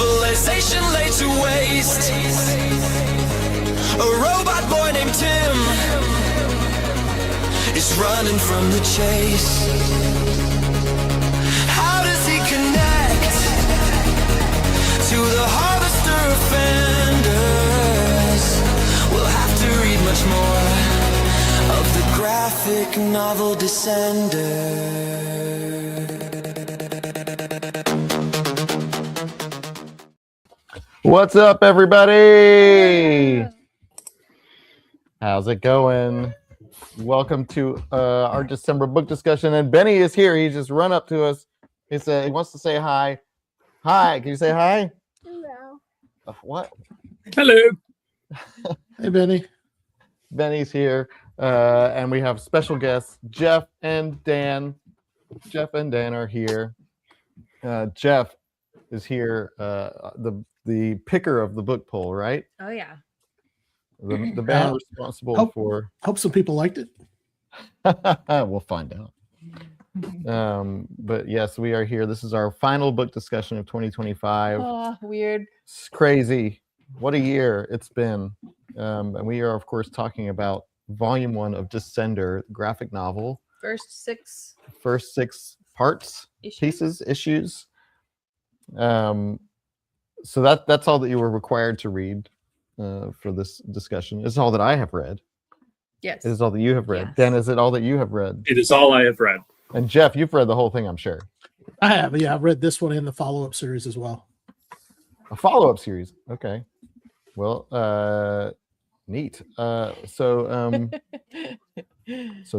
Civilization laid to waste. A robot boy named Tim is running from the chase. How does he connect to the harvester offenders? We'll have to read much more of the graphic novel Descender. What's up, everybody? How's it going? Welcome to our December book discussion. And Benny is here. He just run up to us. He said he wants to say hi. Hi. Can you say hi? Hello. What? Hello. Hey, Benny. Benny's here. And we have special guests, Jeff and Dan. Jeff and Dan are here. Jeff is here. The picker of the book poll, right? Oh yeah. The man responsible for. Hope some people liked it. We'll find out. But yes, we are here. This is our final book discussion of 2025. Oh, weird. It's crazy. What a year it's been. And we are, of course, talking about Volume 1 of Descender, graphic novel. First six parts, issues. issues. So that's all that you were required to read for this discussion. It's all that I have read. Yes. It is all that you have read. Yes. Dan, is it all that you have read? It is all I have read. And Jeff, you've read the whole thing, I'm sure. I have. Yeah, I've read this one and the follow-up series as well. A follow-up series. Okay. Well, neat. So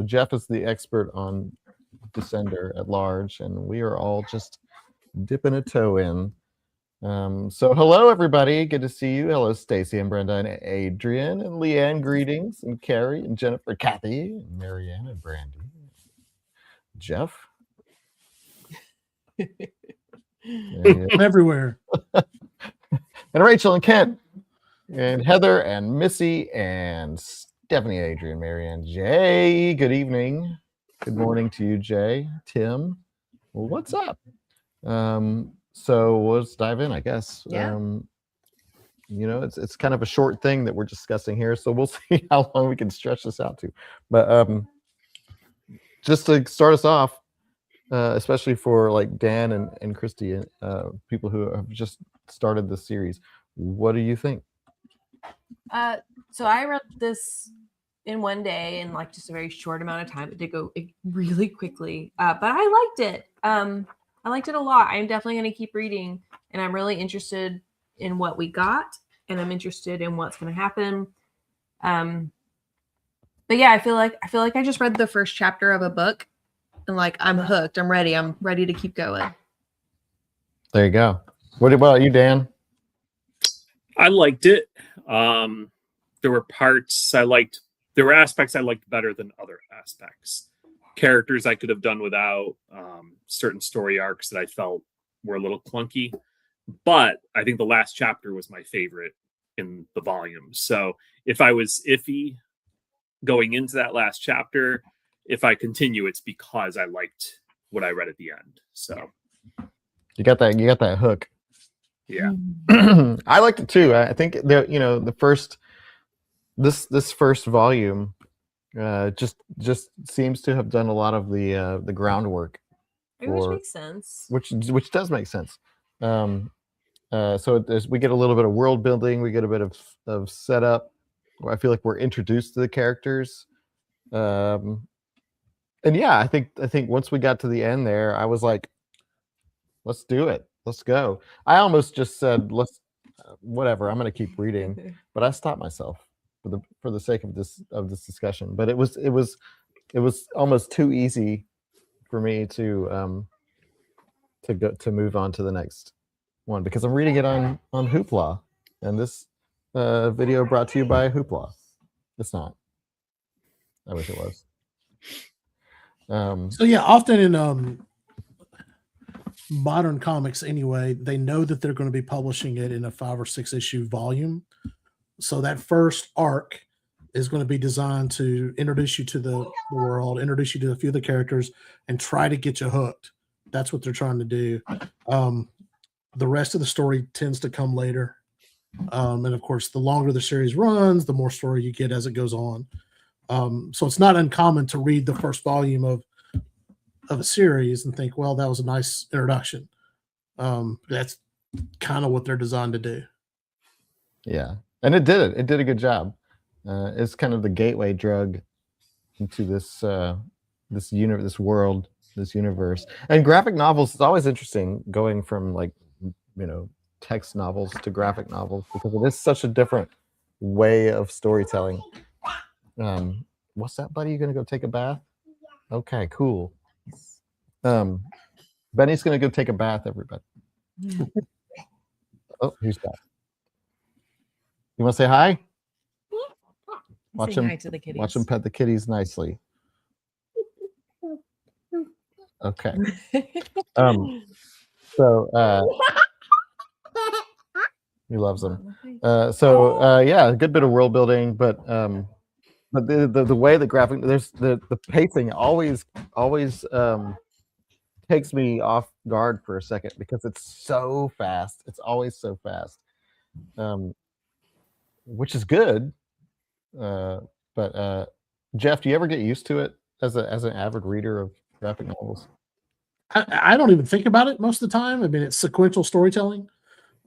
Jeff is the expert on Descender at large, and we are all just dipping a toe in. So hello, everybody. Good to see you. Hello, Stacy and Brenda and Adrian and Leanne. Greetings. And Carrie and Jennifer, Kathy and Marianne and Brandy. Jeff. I'm everywhere. And Rachel and Kent and Heather and Missy and Stephanie, Adrian, Marianne, Jay. Good evening. Good morning to you, Jay. Tim. Well, what's up? So let's dive in, I guess. Yeah. It's kind of a short thing that we're discussing here, so we'll see how long we can stretch this out to. But just to start us off, especially for like Dan and Christy, people who have just started this series, what do you think? So I read this in one day in like just a very short amount of time. It did go really quickly, but I liked it. I liked it a lot. I'm definitely going to keep reading, and I'm really interested in what we got, and I'm interested in what's going to happen. But yeah, I feel like I just read the first chapter of a book, and like I'm hooked. I'm ready. I'm ready to keep going. There you go. What about you, Dan? I liked it. There were parts I liked. There were aspects I liked better than other aspects. Characters I could have done without, certain story arcs that I felt were a little clunky, but I think the last chapter was my favorite in the volume. So if I was iffy going into that last chapter, if I continue, it's because I liked what I read at the end. So you got that hook. Yeah. I liked it too. I think the first volume just seems to have done a lot of the groundwork, Which makes sense. Which does make sense. So we get a little bit of world building, we get a bit of setup. I feel like we're introduced to the characters, and yeah, I think once we got to the end there, I was like, let's do it, let's go. I almost just said, whatever, I'm going to keep reading, but I stopped myself for the sake of this discussion. But it was almost too easy for me to move on to the next one, because I'm reading it on Hoopla, and this video brought to you by Hoopla. It's not. I wish it was. So yeah, often in modern comics anyway, they know that they're going to be publishing it in a 5 or 6 issue volume. So that first arc is going to be designed to introduce you to the world, introduce you to a few of the characters, and try to get you hooked. That's what they're trying to do. The rest of the story tends to come later. And of course, the longer the series runs, the more story you get as it goes on. So it's not uncommon to read the first volume of a series and think, well, that was a nice introduction. That's kind of what they're designed to do. Yeah, and it did it. It did a good job. It's kind of the gateway drug into this this world, this universe. And graphic novels is always interesting, going from like, you know, text novels to graphic novels, because it is such a different way of storytelling. What's that, buddy? You gonna go take a bath? Okay, cool. Benny's gonna go take a bath, everybody. Oh, who's that? You want to say hi? Watch Saying him. hi to the kitties. Watch him pet the kitties nicely. Okay. So he loves them. Yeah, a good bit of world building, but the way the graphic, there's the pacing always takes me off guard for a second, because it's so fast. It's always so fast, which is good. But Jeff, do you ever get used to it as an avid reader of graphic novels? I don't even think about it most of the time. I mean, it's sequential storytelling.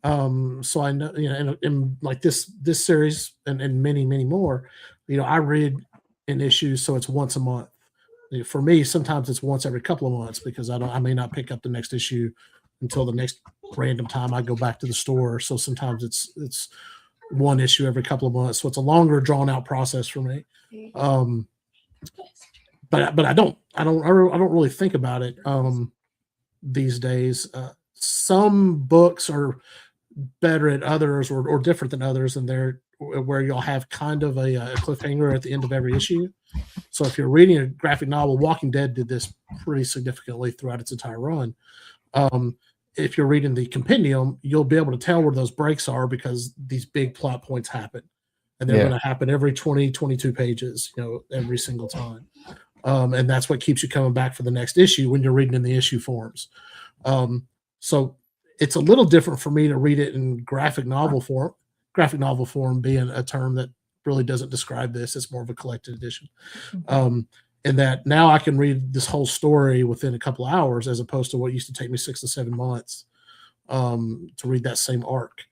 So I know, you know, in like this series and many more, you know, I read in issues, so it's once a month. For me, sometimes it's once every couple of months, because I may not pick up the next issue until the next random time I go back to the store. So sometimes it's one issue every couple of months. So it's a longer, drawn out process for me. But I don't really think about it these days. Some books are better at others, or different than others, and they're where you'll have kind of a cliffhanger at the end of every issue. So if you're reading a graphic novel, Walking Dead did this pretty significantly throughout its entire run. If you're reading the compendium, you'll be able to tell where those breaks are, because these big plot points happen, and they're going to happen every 20, 22 pages, you know, every single time. And that's what keeps you coming back for the next issue when you're reading in the issue forms. So it's a little different for me to read it in graphic novel form. Graphic novel form being a term that really doesn't describe this. It's more of a collected edition. And that now I can read this whole story within a couple of hours, as opposed to what used to take me 6 to 7 months to read that same arc.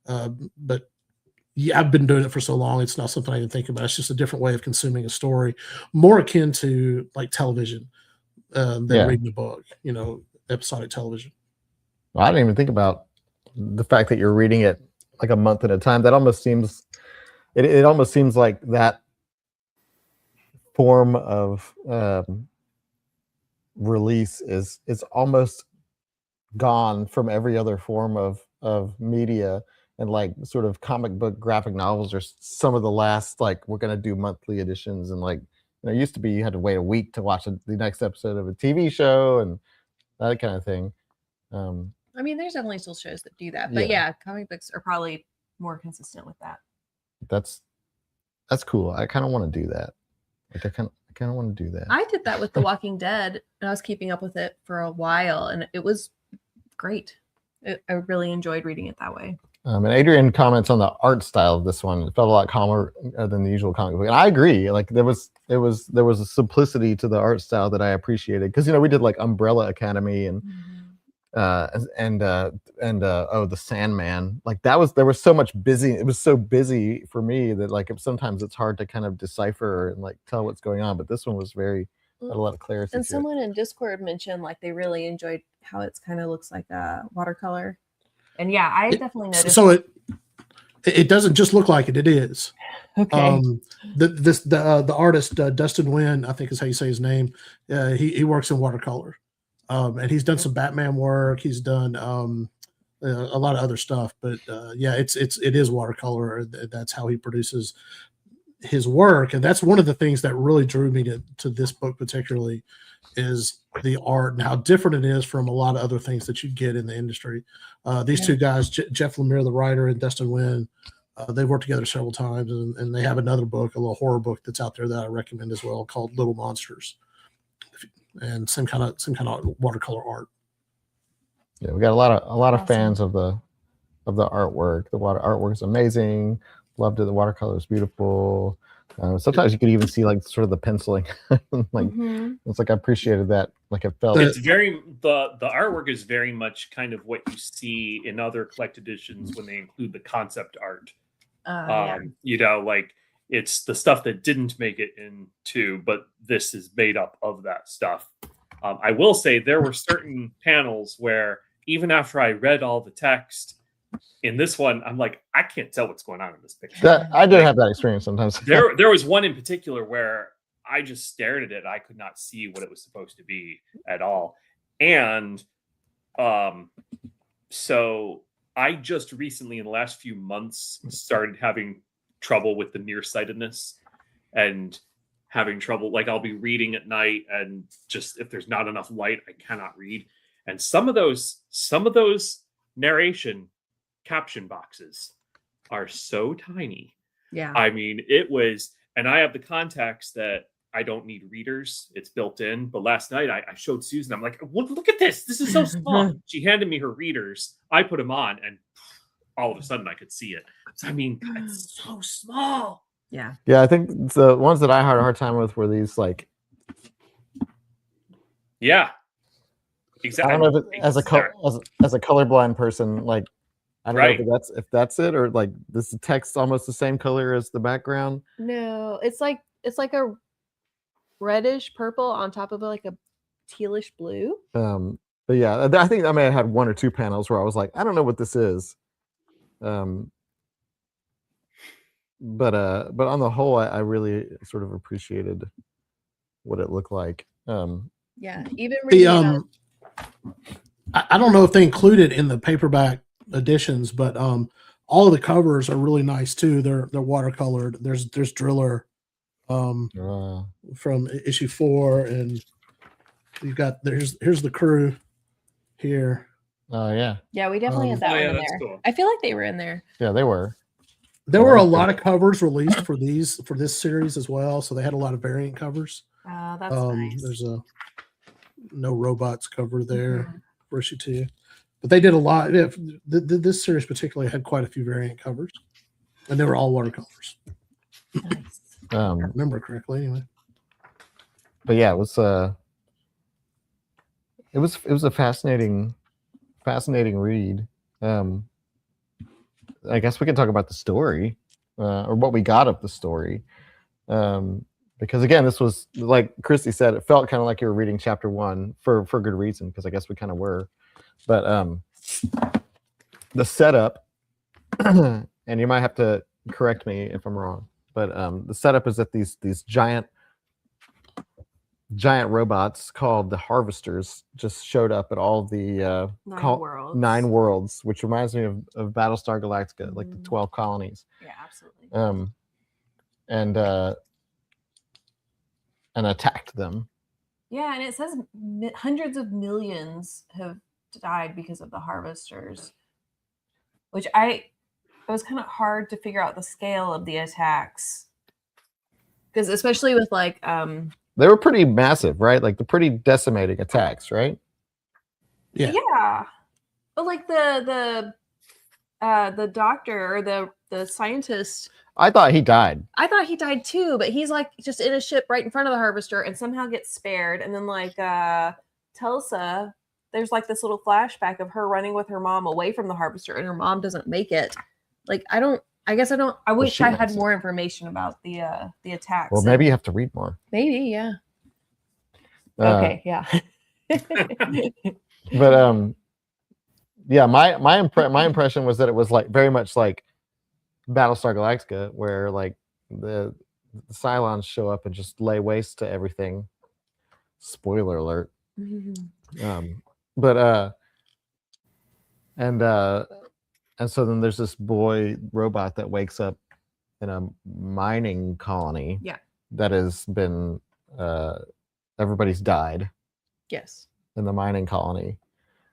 But yeah, I've been doing it for so long, it's not something I even think about. It's just a different way of consuming a story, more akin to like television than reading a book, you know, episodic television. Well, I didn't even think about the fact that you're reading it like a month at a time. That almost seems, it almost seems like that form of release is almost gone from every other form of media. And like sort of comic book graphic novels are some of the last, like, we're going to do monthly editions. And like, you know, it used to be you had to wait a week to watch the next episode of a TV show and that kind of thing. I mean, there's definitely still shows that do that, but yeah, comic books are probably more consistent with that. That's cool. I kind of want to do that. Like I kind of want to do that. I did that with The Walking Dead, and I was keeping up with it for a while, and it was great. I really enjoyed reading it that way. And Adrian comments on the art style of this one. It felt a lot calmer than the usual comic book, and I agree. Like there was a simplicity to the art style that I appreciated, because you know we did like Umbrella Academy and the Sandman. Like there was so much busy. It was so busy for me that like sometimes it's hard to kind of decipher and like tell what's going on. But this one was had a lot of clarity. And someone in Discord mentioned like they really enjoyed how it's kind of looks like a watercolor. And yeah, I definitely noticed. So it doesn't just look like it; it is. Okay. The artist Dustin Nguyen, I think is how you say his name. He works in watercolor, and he's done some Batman work. He's done a lot of other stuff. But yeah, it is watercolor. That's how he produces his work, and that's one of the things that really drew me to this book particularly, is the art and how different it is from a lot of other things that you get in the industry. These two guys, Jeff Lamire, the writer, and Dustin Nguyen, they've worked together several times, and they have another book, a little horror book that's out there that I recommend as well, called Little Monsters, and some kind of watercolor art. Yeah, we got a lot of Awesome. fans of the artwork. The artwork is amazing. Loved it. The watercolor is beautiful. Sometimes you could even see like sort of the penciling. Like Mhm. it's like I appreciated that. Like it felt. It's very the artwork is very much kind of what you see in other collected editions when they include the concept art. Yeah. You know, like it's the stuff that didn't make it into, but this is made up of that stuff. I will say there were certain panels where even after I read all the text in this one, I'm like, I can't tell what's going on in this picture. That I did have that experience sometimes. There was one in particular where I just stared at it. I could not see what it was supposed to be at all. And so I just recently, in the last few months, started having trouble with the nearsightedness and having trouble. Like I'll be reading at night, and just if there's not enough light, I cannot read. And some of those narration caption boxes are so tiny. Yeah. I mean, it was, and I have the context that I don't need readers. It's built in. But last night I showed Susan, I'm like, look at this. This is so small. She handed me her readers. I put them on, and all of a sudden I could see it. So, I mean, it's so small. Yeah. Yeah, I think the ones that I had a hard time with were these like. Yeah. I Exactly. don't know if as a colorblind person, like I don't Right. know if that's it, or like this text almost the same color as the background. No, it's like a reddish purple on top of like a tealish blue. But yeah, I think I may have had one or two panels where I was like, I don't know what this is. But on the whole, I really sort of appreciated what it looked like. Yeah, even reading about I don't know if they included in the paperback editions, but all of the covers are really nice too. They're watercolored. There's Driller from issue 4, and you've got here's the crew here. Oh yeah, yeah, we definitely had that one in that's there. cool. I feel like they were in there. yeah, they were. There were a lot of covers released for this series as well, so they had a lot of variant covers. Oh, that's nice. There's a no robots cover there for issue 2, but they did a lot. Yeah, this series particularly had quite a few variant covers, and they were all watercolors. Nice. If I remember correctly, anyway. But yeah, it was a fascinating read. I guess we can talk about the story, or what we got of the story. Because again, this was like Christy said, it felt kind of like you were reading chapter 1 for good reason, because I guess we kind of were. But the setup, and you might have to correct me if I'm wrong, but the setup is that these giant robots called the Harvesters just showed up at all the 9 worlds, which reminds me of Battlestar Galactica, like the 12 colonies. Yeah, absolutely. And attacked them. Yeah, and it says hundreds of millions have died because of the Harvesters, which it was kind of hard to figure out the scale of the attacks, because especially with like they were pretty massive, right? Like the pretty decimating attacks, right? Yeah, but like the doctor or the scientist, I thought he died. I thought he died too, but he's like just in a ship right in front of the Harvester and somehow gets spared. And then like Telsa, there's like this little flashback of her running with her mom away from the Harvester, and her mom doesn't make it. Like I wish I had more information about the attacks. Well, maybe you have to read more. Maybe, yeah. Okay, yeah. But yeah, my impression was that it was like very much like Battlestar Galactica, where like the Cylons show up and just lay waste to everything. Spoiler alert. And so then there's this boy robot that wakes up in a mining colony. Yeah. That has been everybody's died. Yes. In the mining colony.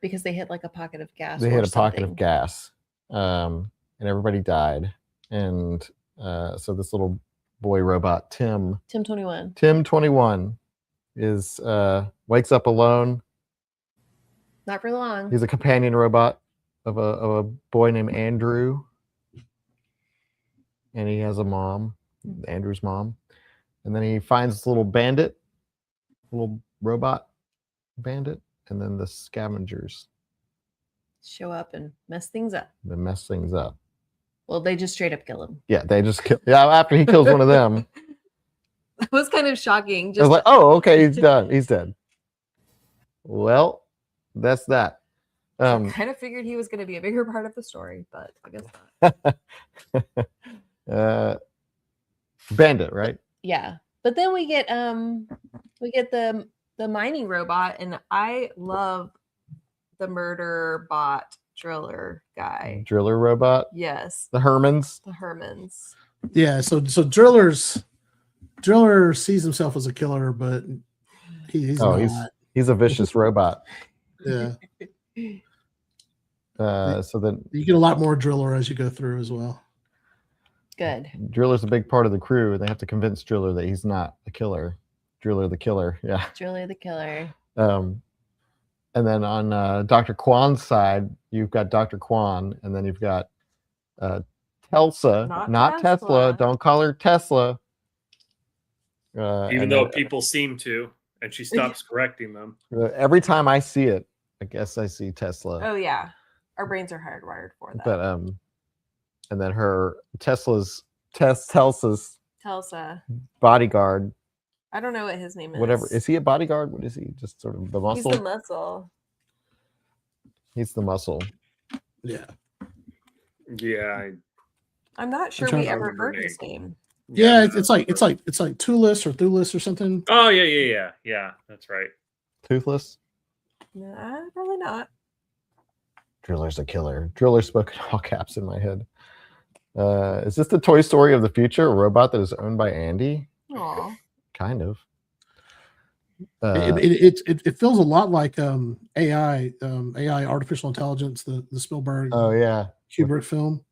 Because they hit like a pocket of gas. They hit a pocket of gas. And everybody died. And so this little boy robot, Tim 21 is wakes up alone Not for long. He's a companion robot of a boy named Andrew, and he has a mom, Andrew's mom, and then he finds this little bandit, little robot bandit, and then the scavengers Show up and mess things up. that mess things up. Well, they just straight up kill him. Yeah, they just kill. Yeah, after he kills one of them, It was kind of shocking. I was Just like, "Oh, okay, he's done. He's dead." Well, that's that. I kind of figured he was going to be a bigger part of the story, but I guess not. Bandit, right? Yeah, but then we get the mining robot, and I love the murder bot driller guy. Driller robot, Yes, the Hrrmans. the Hrrmans. Yeah, so Driller sees himself as a killer, but he's Oh, not. he's a vicious robot. Yeah, So then you get a lot more Driller as you go through as well. Good. Driller's a big part of the crew, and they have to convince Driller that he's not a killer. Driller the killer, yeah. Driller the killer. And then on Dr. Kwan's side, you've got Dr. Kwan, and then you've got Telsa, not Tesla. Tesla. Don't call her Tesla. Even and though then, people seem to, and she stops correcting them. every time I see it, I guess I see Tesla. Oh yeah, our brains are hardwired for that. But and then her Telsa's Telsa. bodyguard, I don't know what his name is. whatever. Is he a bodyguard? What is he? Just sort of the muscle? He's the muscle. He's the muscle. Yeah, Yeah, I'm not sure trying we to ever remember heard her his name. name. yeah. It's like Tulis or Thulis or something. Oh yeah. That's right. Toothless. No, probably not. Driller's a killer. Driller spoke in all caps in my head. Is this the Toy Story of the future? A robot that is owned by Andy? Aw. Kind of. It feels a lot like AI artificial intelligence, the Spielberg Oh yeah. Kubrick film.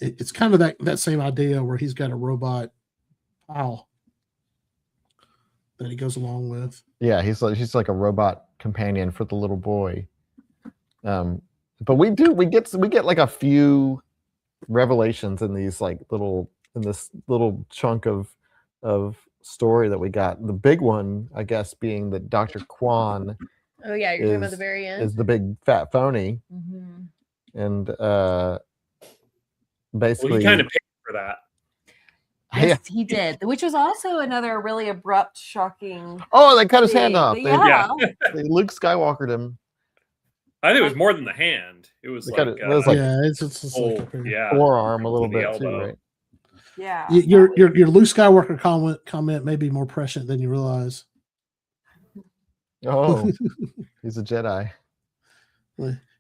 It's kind of that same idea where he's got a robot pal that he goes along with. Yeah, she's like a robot companion for the little boy. But we get like a few revelations in these this little chunk of story that we got. The big one, I guess, being that Dr. Kwan Oh yeah, you're talking about the very end. is the big fat phony, Mhm. and Well, basically, he kind of paid for that. Yes, he did, which was also another really abrupt, shocking. Oh, they cut his hand thing. off. Yeah. They Luke Skywalkered him. I think it was more than the hand. It was They like, cut it was like Yeah, it's like a- yeah. forearm a little To the bit too, elbow. right? Yeah. Your Luke Skywalker comment may be more prescient than you realize. Oh, he's a Jedi.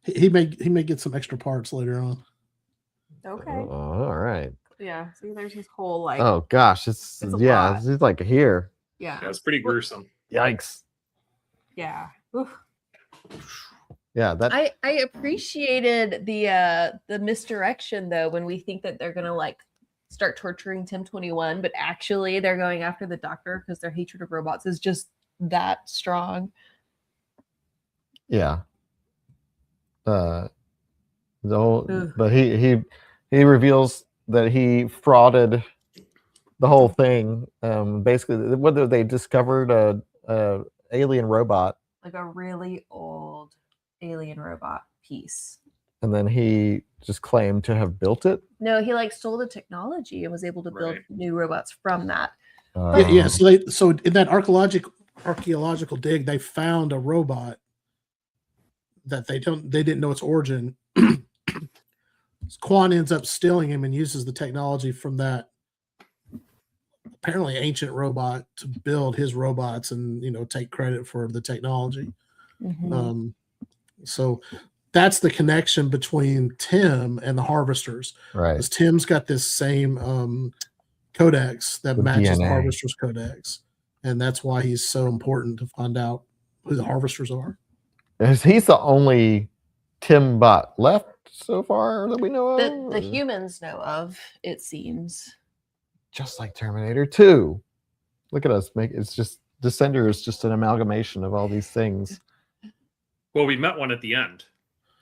He may get some extra parts later on. Okay. Oh, all right. Yeah. See, there's this whole like. Oh gosh, it's a yeah, lot. it's like here. Yeah. Yeah, it's pretty gruesome. Yikes. Yeah. Oof. Yeah, that I appreciated the misdirection though when we think that they're gonna like start torturing Tim 21, but actually they're going after the doctor because their hatred of robots is just that strong. yeah. The whole, Ugh. but he reveals that he frauded the whole thing. Basically, whether they discovered a alien robot, Like a really old alien robot piece. and then he just claimed to have built it. No, he like stole the technology and was able to build Right. new robots from that. Yeah. So in that archaeological dig, they found a robot that they didn't know its origin. Quan ends up stealing him and uses the technology from that apparently ancient robot to build his robots and take credit for the technology. Mhm. So that's the connection between Tim and the Harvesters. Right. Because Tim's got this same codex that The matches the DNA. Harvesters codex, and that's why he's so important to find out who the Harvesters are. He's the only Tim bot left so far that we know of. The or- humans know of, it seems. just like Terminator 2. Look at us. It's just Descender is just an amalgamation of all these things. Well, we met one at the end.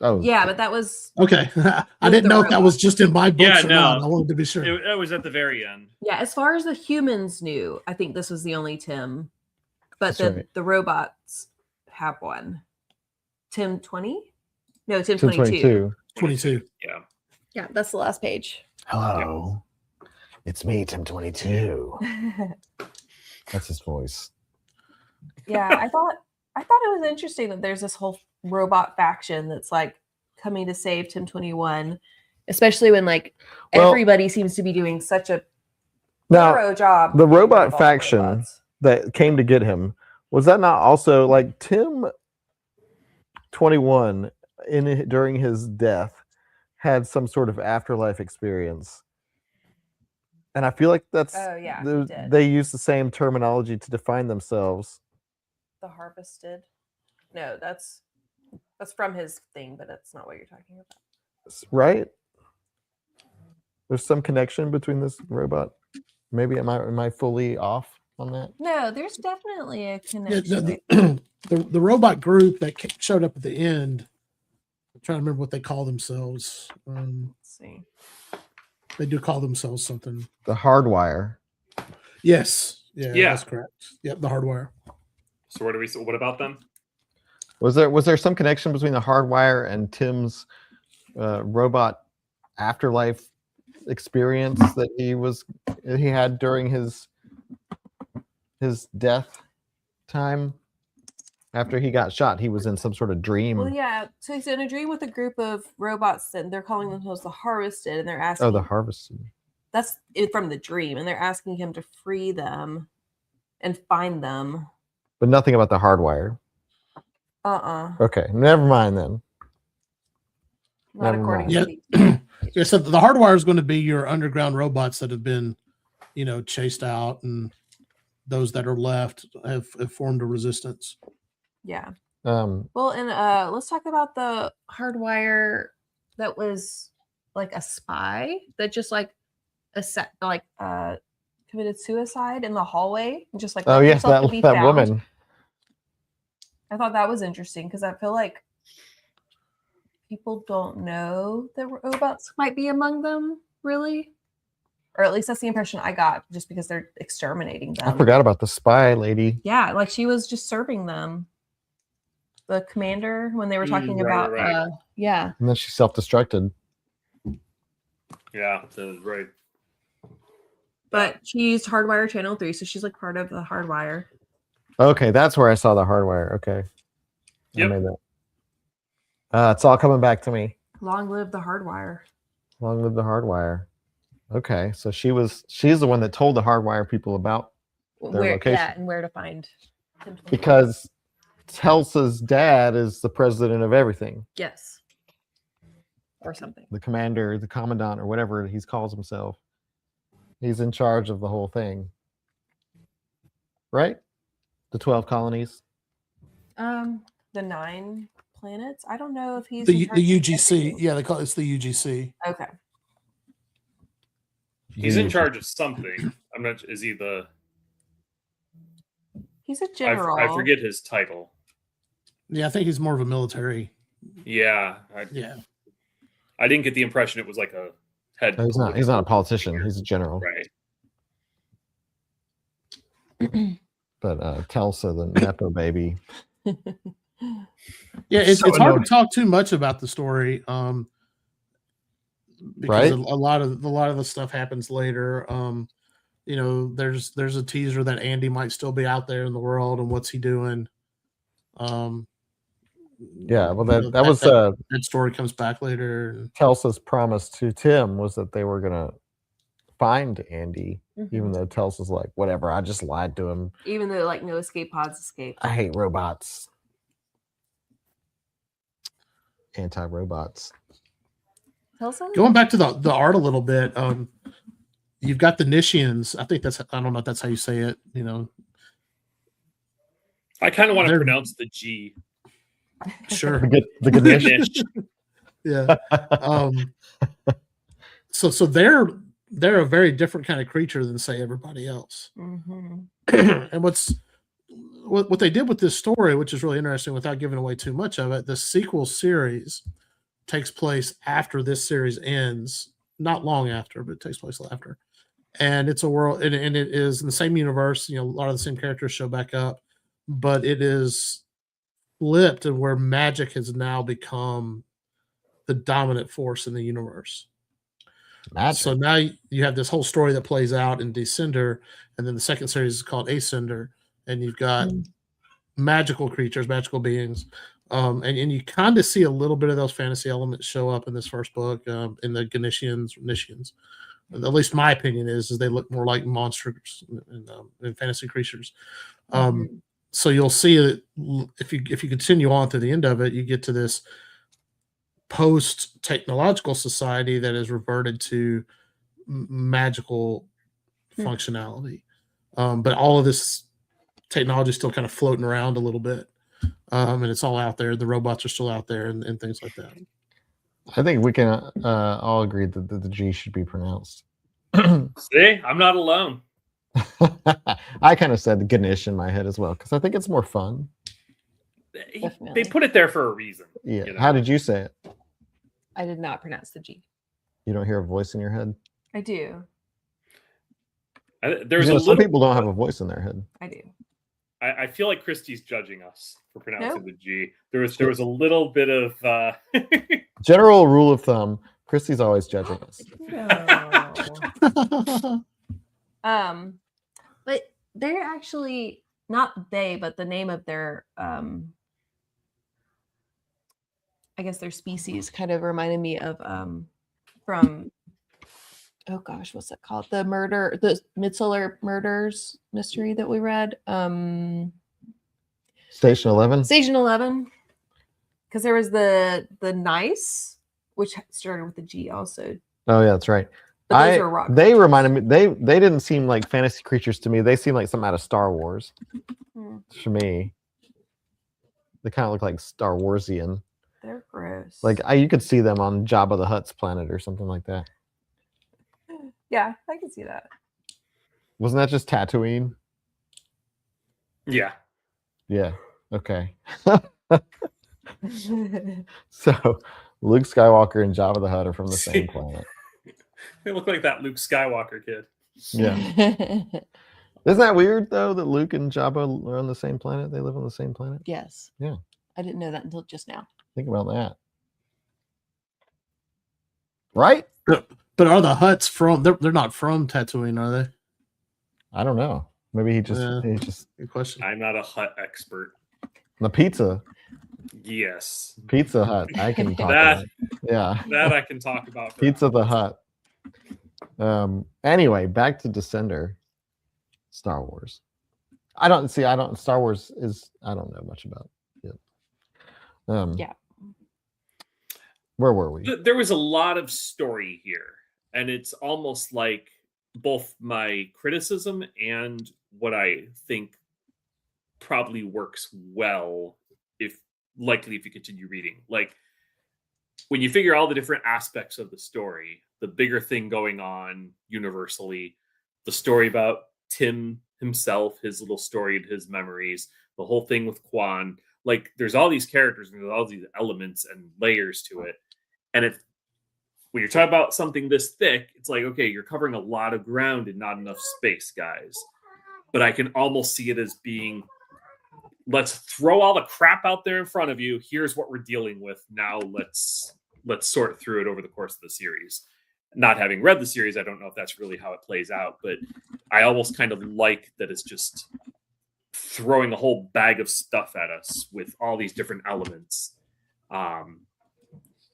Oh, Yeah, but that was Okay. I With didn't the know if that robot. was just in my books Yeah, or not. no. I wanted to be sure. It was at the very end. yeah. As far as the humans knew, I think this was the only Tim, but That's right. the robots have one. Tim 20? No, Tim 10, 22. 22. Yeah. Yeah, that's the last page. Hello. It's me, Tim 22. That's his voice. Yeah, I thought it was interesting that there's this whole robot faction that's like coming to save Tim 21, especially when like Well- everybody seems to be doing such a Now, thorough job. the getting rid robot of all the faction robots. that came to get him, was that not also like Tim 21 during his death had some sort of afterlife experience? And I feel like that's Oh yeah, he did. they use the same terminology to define themselves. The harvested. No, that's from his thing, but that's not what you're talking about. Right? There's some connection between this robot. Maybe am I fully off on that? No, there's definitely a Yeah, connection. the robot group that showed up at the end, I'm trying to remember what they call themselves. Let's see. They do call themselves something. The hardwire. Yes. Yeah, Yeah. that's correct. Yep, the hardwire. So what about them? Was there some connection between the hardwire and Tim's robot afterlife experience that he had during his death time? After he got shot, he was in some sort of dream. Well, yeah. So he's in a dream with a group of robots, and they're calling themselves the Harvested, and they're asking. Oh, the harvested. That's it from the dream, and they're asking him to free them and find them. But nothing about the hardwire. Okay, never mind then. Not Never according mind. to the. Yeah, so the hardwire is going to be your underground robots that have been, chased out, and those that are left have formed a resistance. Yeah. Um, Well, and let's talk about the hardwire that was like a spy that just like committed suicide in the hallway and just like oh left yes, herself to be that found. woman. I thought that was interesting because I feel like people don't know that robots might be among them, really. Or at least that's the impression I got just because they're exterminating them. I forgot about the spy lady. Yeah, like she was just serving them. The commander, when they were talking about right. yeah. And then she self-destructed. Yeah, right. But she used Hardwire Channel 3, so she's like part of the Hardwire. Okay, that's where I saw the hardwire. Okay. Yep. I made that. It's all coming back to me. Long live the Hardwire. Long live the hardwire. Okay, so she's the one that told the hardwire people about their location. Yeah, and where to find him. Because Telsa's dad is the president of everything. Yes. Or something. The commander, the commandant, or whatever he calls himself. He's in charge of the whole thing. Right? The 12 colonies. The 9 planets. I don't know if he's The in charge of UGC. everything. Yeah, they call it's the UGC. Okay. He's in charge of something. I'm not. Is he the? He's a general. I forget his title. Yeah, I think he's more of a military. Yeah. Yeah. I didn't get the impression it was like a head. No, he's not a politician. He's a general. Right. But Telsa, the Nepo baby. Yeah, it's hard annoying. to talk too much about the story. Because Right? a lot of the stuff happens later. There's a teaser that Andy might still be out there in the world, and what's he doing? Yeah, well that was that story comes back later. Telsa's promise to Tim was that they were gonna find Andy, Mhm. even though Telsa's like, whatever, I just lied to him. Even though like no escape pods escape. I hate robots. Anti-robots. Telsa? Going back to the art a little bit, you've got the Nishians. I think I don't know if that's how you say it. I kind of want to They're- pronounce the G. Sure. The Ganesh. Niche. Yeah. So they're a very different kind of creature than say everybody else. Mhm. And what's what they did with this story, which is really interesting, without giving away too much of it, the sequel series takes place after this series ends, not long after, but it takes place after. And it's a world, and it is in the same universe. A lot of the same characters show back up, but it is flipped, and where magic has now become the dominant force in the universe. Magic. So now you have this whole story that plays out in Descender, and then the second series is called Ascender, and you've got magical creatures, magical beings, and you kind of see a little bit of those fantasy elements show up in this first book, in the Nishians. At least my opinion is they look more like monsters and fantasy creatures. So you'll see that if you continue on to the end of it, you get to this post-technological society that has reverted to magical functionality. But all of this technology is still kind of floating around a little bit. And it's all out there. The robots are still out there and things like that. I think we can all agree that the G should be pronounced. See, I'm not alone. I kind of said Ganesh in my head as well because I think it's more fun. They put it there for a reason. Yeah. How did you say it? I did not pronounce the G. You don't hear a voice in your head? I do. Some people don't have a voice in their head. I do. I feel like Christy's judging us for pronouncing the G. There was a little bit of general rule of thumb. Christy's always judging us. No. But they're actually not they, but the name of their I guess their species kind of reminded me of from oh gosh, what's that called? The Midsolar Murders mystery that we read. Station 11. Station 11. Because there was the Nice, which started with the G also. Oh yeah, that's right. But those are rock they reminded me. They didn't seem like fantasy creatures to me. They seemed like something out of Star Wars. For me, they kind of look like Star Warsian. They're gross. Like you could see them on Jabba the Hutt's planet or something like that. Yeah, I can see that. Wasn't that just Tatooine? Yeah. Yeah. Okay. So Luke Skywalker and Jabba the Hutt are from the same planet. They look like that Luke Skywalker kid. Yeah. Isn't that weird though that Luke and Jabba are on the same planet? They live on the same planet? Yes. Yeah. I didn't know that until just now. Think about that. Right? But are the Hutts from? They're not from Tatooine, are they? I don't know. Maybe he just good question. I'm not a Hut expert. The pizza. Yes. Pizza Hut. I can talk that. about. Yeah. That I can talk about. Pizza the Hut. Anyway, back to Descender. Star Wars. I don't Star Wars is I don't know much about it. Yeah. Where were we? There was a lot of story here, and it's almost like both my criticism and what I think probably works well if you continue reading. Like when you figure all the different aspects of the story, the bigger thing going on universally, the story about Tim himself, his little story and his memories, the whole thing with Quan, like there's all these characters and there's all these elements and layers to it. And when you're talking about something this thick, it's like, okay, you're covering a lot of ground and not enough space, guys. But I can almost see it as being, let's throw all the crap out there in front of you. Here's what we're dealing with. Now let's sort through it over the course of the series. Not having read the series, I don't know if that's really how it plays out, but I almost kind of like that it's just throwing a whole bag of stuff at us with all these different elements.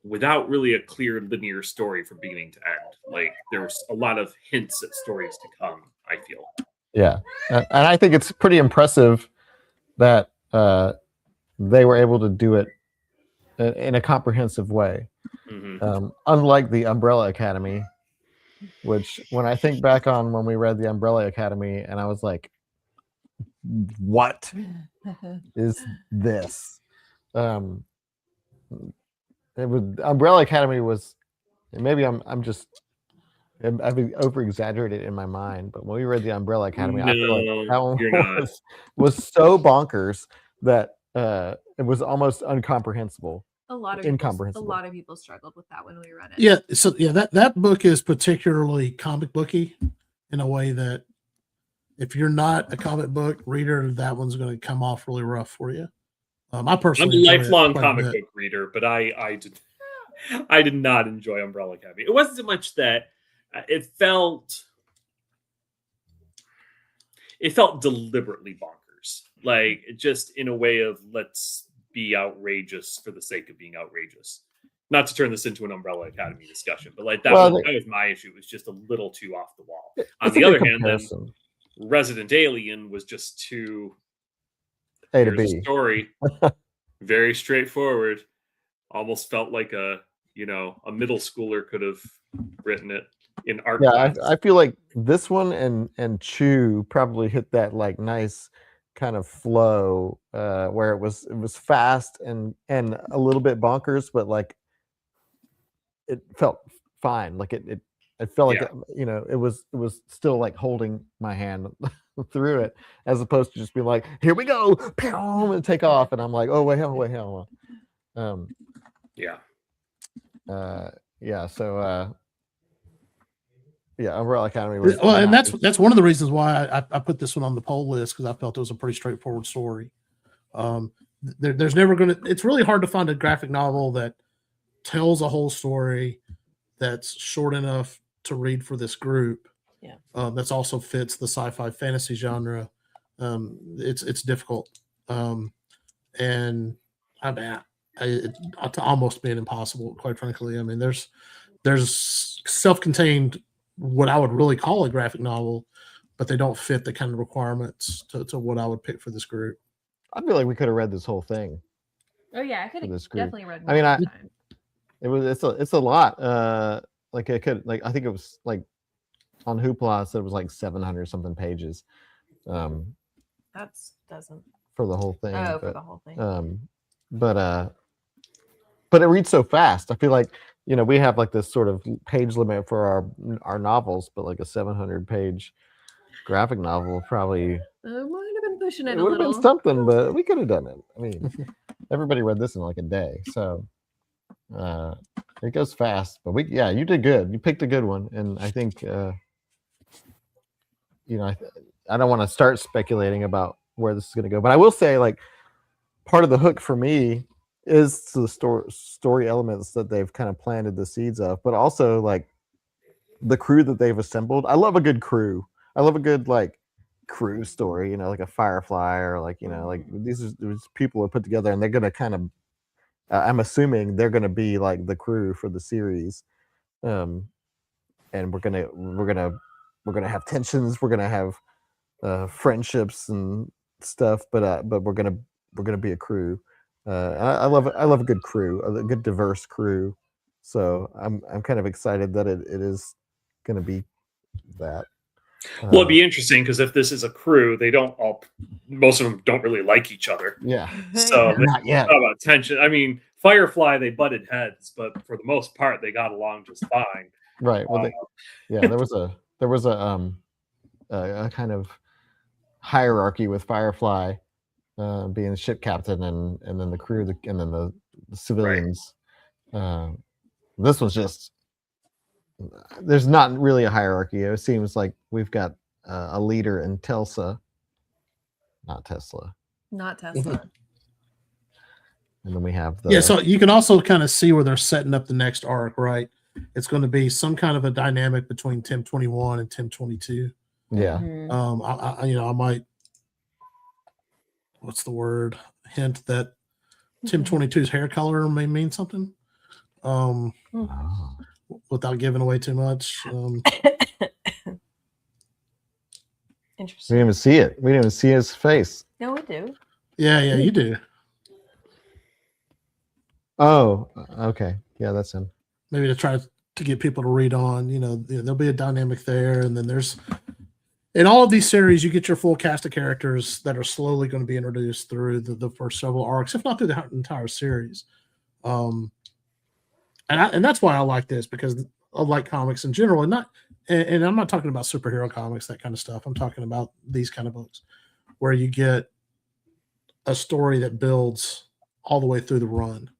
Without really a clear linear story from beginning to end. Like there's a lot of hints at stories to come, I feel. Yeah. And I think it's pretty impressive that they were able to do it in a comprehensive way. Mm-hmm. Unlike the Umbrella Academy, which when I think back on when we read the Umbrella Academy and I was like, what is this? It was Umbrella Academy was maybe I'm just I've over exaggerated in my mind, but when we read the Umbrella Academy, I feel like No, that one you're not. was so bonkers that it was almost incomprehensible. A lot Incomprehensible. of people struggled with that when we read it. Yeah, so yeah, that book is particularly comic booky in a way that if you're not a comic book reader, that one's going to come off really rough for you. I I'm a personally enjoy it lifelong quite a comic bit. book reader, but I did not enjoy Umbrella Academy. It wasn't so much that it felt deliberately bonkers, like just in a way of let's be outrageous for the sake of being outrageous. Not to turn this into an Umbrella Academy discussion, but like that was my issue. It was just a little too off the wall. On the other hand, then Resident Alien was just too A to here's B a story, very straightforward. Almost felt like a middle schooler could have written it in art class. I feel like this one and Chew probably hit that like nice kind of flow where it was fast and a little bit bonkers, but like it felt fine. Like it felt like it was still like holding my hand through it, as opposed to just being like, here we go, and take off, and I'm like, oh wait, hell. Umbrella Academy was and that's one of the reasons why I put this one on the poll list, because I felt it was a pretty straightforward story. There's never it's really hard to find a graphic novel that tells a whole story that's short enough to read for this group. That's also fits the sci-fi fantasy genre. It's difficult, and it's almost being impossible, quite frankly. I mean, there's self-contained, what I would really call a graphic novel, but they don't fit the kind of requirements to what I would pick for this group. I feel like we could have read this whole thing. Oh yeah, I could have definitely read more. I mean, time. it's a lot. Like I think it was like on Hoopla it said it was like 700 something pages. That's doesn't for the whole thing. For the whole thing. But it reads so fast. I feel like we have like this sort of page limit for our novels, but like a 700 page graphic novel probably might have been pushing it. It would have been something, but we could have done it. I mean, everybody read this in like a day, so it goes fast. But you did good. You picked a good one, and I think I don't want to start speculating about where this is going to go, but I will say, like, part of the hook for me is the story elements that they've kind of planted the seeds of, but also like the crew that they've assembled. I love a good crew. I love a good like crew story, like a Firefly, or like like these people are put together, and they're going to kind of I'm assuming they're going to be like the crew for the series, and we're gonna have tensions, we're gonna have friendships and stuff, but we're gonna be a crew. I love a good crew, a good diverse crew. So I'm kind of excited that it is going to be that. Well, it'd be interesting because if this is a crew, most of them don't really like each other. Yeah. So not yet. About tension. I mean, Firefly, they butted heads, but for the most part, they got along just fine. Right. Well, there was a kind of hierarchy with Firefly being the ship captain, and then the crew, and then the civilians. Right. This was just. There's not really a hierarchy. It seems like we've got a leader in Telsa, not Tesla. Not Tesla. And then we have so you can also kind of see where they're setting up the next arc, right? It's going to be some kind of a dynamic between Tim 21 and Tim 22. Yeah. Mm-hmm. I might, what's the word? Hint that Tim 22's hair color may mean something. Without giving away too much. Interesting. We didn't even see it. We didn't even see his face. No, we do. Yeah, you do. Oh, okay. Yeah, that's him. Maybe to try to get people to read on, there'll be a dynamic there. And then in all of these series, you get your full cast of characters that are slowly going to be introduced through the first several arcs, if not through the entire series. And that's why I like this, because I like comics in general, and and I'm not talking about superhero comics, that kind of stuff. I'm talking about these kind of books where you get a story that builds all the way through the run.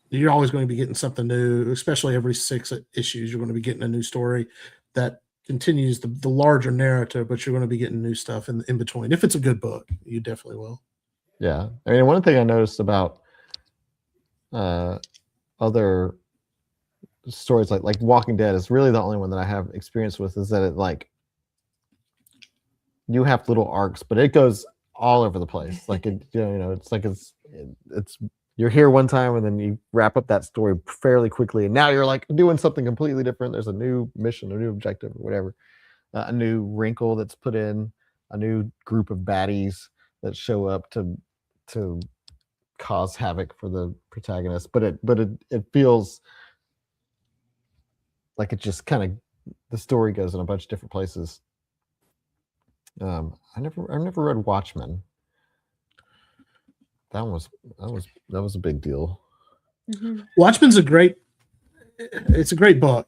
You're always going to be getting something new, especially every 6 issues. You're going to be getting a new story that continues the larger narrative, but you're going to be getting new stuff in between. If it's a good book, you definitely will. Yeah. I mean, one thing I noticed about other stories like Walking Dead is really the only one that I have experience with, is that it like you have little arcs, but it goes all over the place. Like it, it's like it's you're here one time and then you wrap up that story fairly quickly, and now you're like doing something completely different. There's a new mission, a new objective, or whatever, a new wrinkle that's put in, a new group of baddies that show up to cause havoc for the protagonist. But it feels like it just kind of, the story goes in a bunch of different places. I never read Watchmen. That was a big deal. Mm-hmm. Watchmen's a great book,